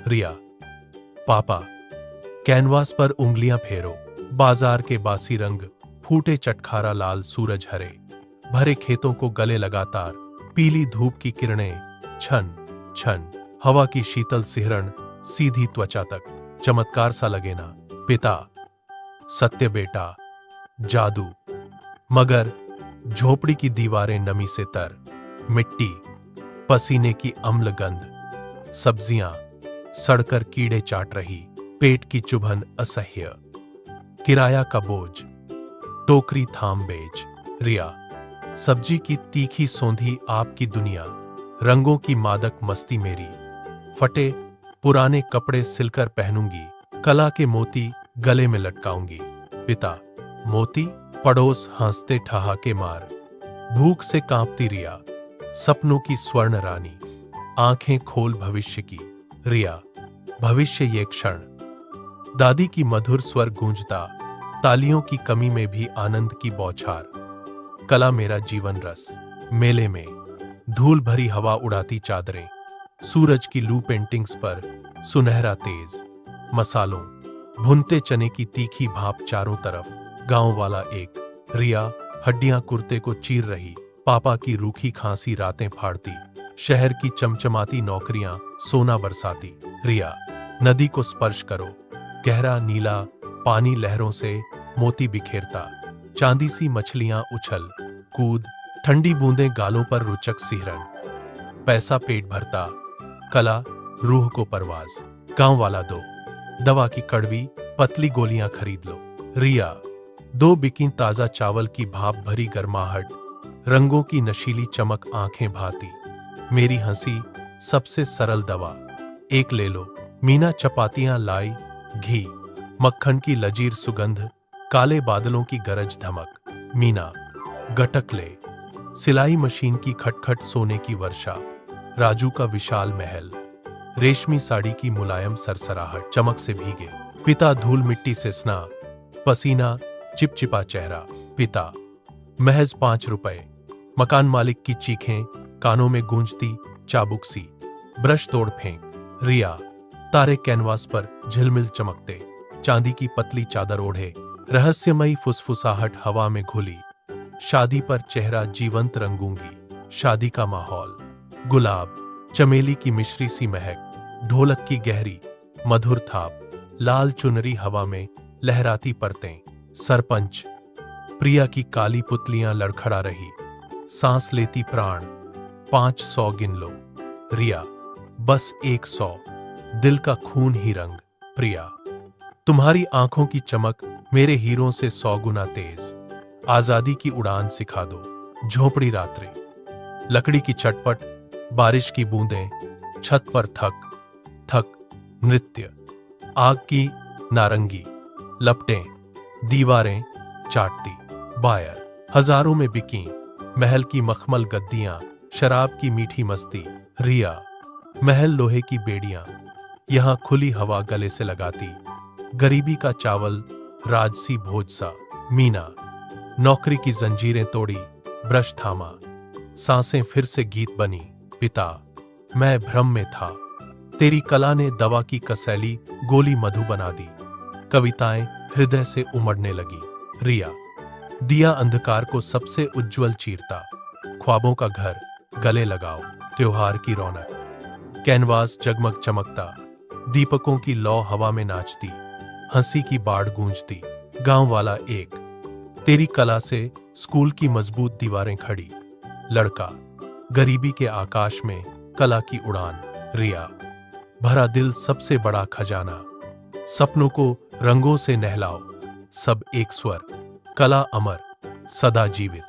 रिया। पापा, कैनवास पर उंगलियां फेरो। बाजार के बासी रंग, फूटे चटखारा लाल सूरज हरे, भरे खेतों को गले लगातार पीली धूप की किरणें छन छन, हवा की शीतल सिहरण सीधी त्वचा तक, चमत्कार सा लगे ना। पिता, सत्य बेटा, जादू। मगर झोपड़ी की दीवारें नमी से तर, मिट्टी, पसीने की अम्ल गंध, सब्जियां सड़कर कीड़े चाट रही, पेट की चुभन असह्य, किराया का बोझ, टोकरी थाम बेच। रिया। सब्जी की तीखी सौंधी आपकी दुनिया, रंगों की मादक मस्ती मेरी, फटे पुराने कपड़े सिलकर पहनूंगी, कला के मोती गले में लटकाऊंगी। पिता, मोती? पड़ोस हंसते ठहाके मार। भूख से कांपती रिया, सपनों की स्वर्ण रानी, आंखें खोल भविष्य की। रिया। भविष्य ये क्षण। दादी की मधुर स्वर गूंजता, तालियों की कमी में भी आनंद की बौछार। कला मेरा जीवन रस। मेले में धूल भरी हवा उड़ाती चादरें, सूरज की लू पेंटिंग्स पर सुनहरा तेज मसालों, भुनते चने की तीखी भाप चारों तरफ। गांव वाला एक। रिया। हड्डियां कुर्ते को चीर रही, पापा की रूखी खांसी रातें फाड़ती, शहर की चमचमाती नौकरियां सोना बरसाती। रिया। नदी को स्पर्श करो, गहरा नीला पानी लहरों से मोती बिखेरता, चांदी सी मछलियां उछल कूद, ठंडी बूंदें गालों पर रुचक सिहरन। पैसा पेट भरता, कला रूह को परवाज। गांव वाला दो। दवा की कड़वी पतली गोलियां खरीद लो। रिया। दो बिकी ताजा चावल की भाप भरी गर्माहट, रंगों की नशीली चमक आंखें भाती। मेरी हंसी सबसे सरल दवा, एक ले लो। मीना चपातियां लाई, घी मक्खन की लजीर सुगंध, काले बादलों की गरज धमक। मीना। गटक ले। सिलाई मशीन की खटखट, सोने की वर्षा, राजू का विशाल महल, रेशमी साड़ी की मुलायम सरसराहट, चमक से भीगे। पिता। धूल मिट्टी से स्ना, पसीना चिपचिपा चेहरा। पिता। महज 5 रुपए। मकान मालिक की चीखें कानों में गूंजती चाबुक सी, ब्रश तोड़ फेंक। रिया। तारे कैनवास पर झिलमिल चमकते, चांदी की पतली चादर ओढ़े, रहस्यमयी फुसफुसाहट हवा में घुली। शादी पर चेहरा जीवंत रंगूंगी। शादी का माहौल, गुलाब, चमेली की मिश्री सी महक, ढोलक की गहरी मधुर थाप, लाल चुनरी हवा में लहराती परतें। सरपंच। प्रिया की काली पुतलियां लड़खड़ा रही, सांस लेती प्राण। 500 गिन लो। रिया। बस 100, दिल का खून ही रंग। प्रिया। तुम्हारी आंखों की चमक मेरे हीरों से 100 गुना तेज, आजादी की उड़ान सिखा दो। झोपड़ी रात्रि, लकड़ी की चटपट, बारिश की बूंदें, छत पर थक थक नृत्य, आग की नारंगी लपटें, दीवारें चाटती। बायर। हजारों में बिकी, महल की मखमल गद्दियां, शराब की मीठी मस्ती। रिया। महल लोहे की बेड़ियां, यहां खुली हवा गले से लगाती, गरीबी का चावल राजसी भोज सा। मीना। नौकरी की जंजीरें तोड़ी, ब्रश थामा, सांसें फिर से गीत बनी। पिता। मैं भ्रम में था, तेरी कला ने दवा की कसैली गोली मधु बना दी, कविताएं हृदय से उमड़ने लगी। रिया। दिया अंधकार को सबसे उज्जवल चीरता, ख्वाबों का घर गले लगाओ। त्योहार की रौनक, कैनवास जगमग चमकता, दीपकों की लौ हवा में नाचती, हंसी की बाढ़ गूंजती। गांव वाला एक। तेरी कला से स्कूल की मजबूत दीवारें खड़ी। लड़का। गरीबी के आकाश में कला की उड़ान। रिया। भरा दिल सबसे बड़ा खजाना, सपनों को रंगों से नहलाओ। सब एक स्वर, कला अमर, सदा जीवित।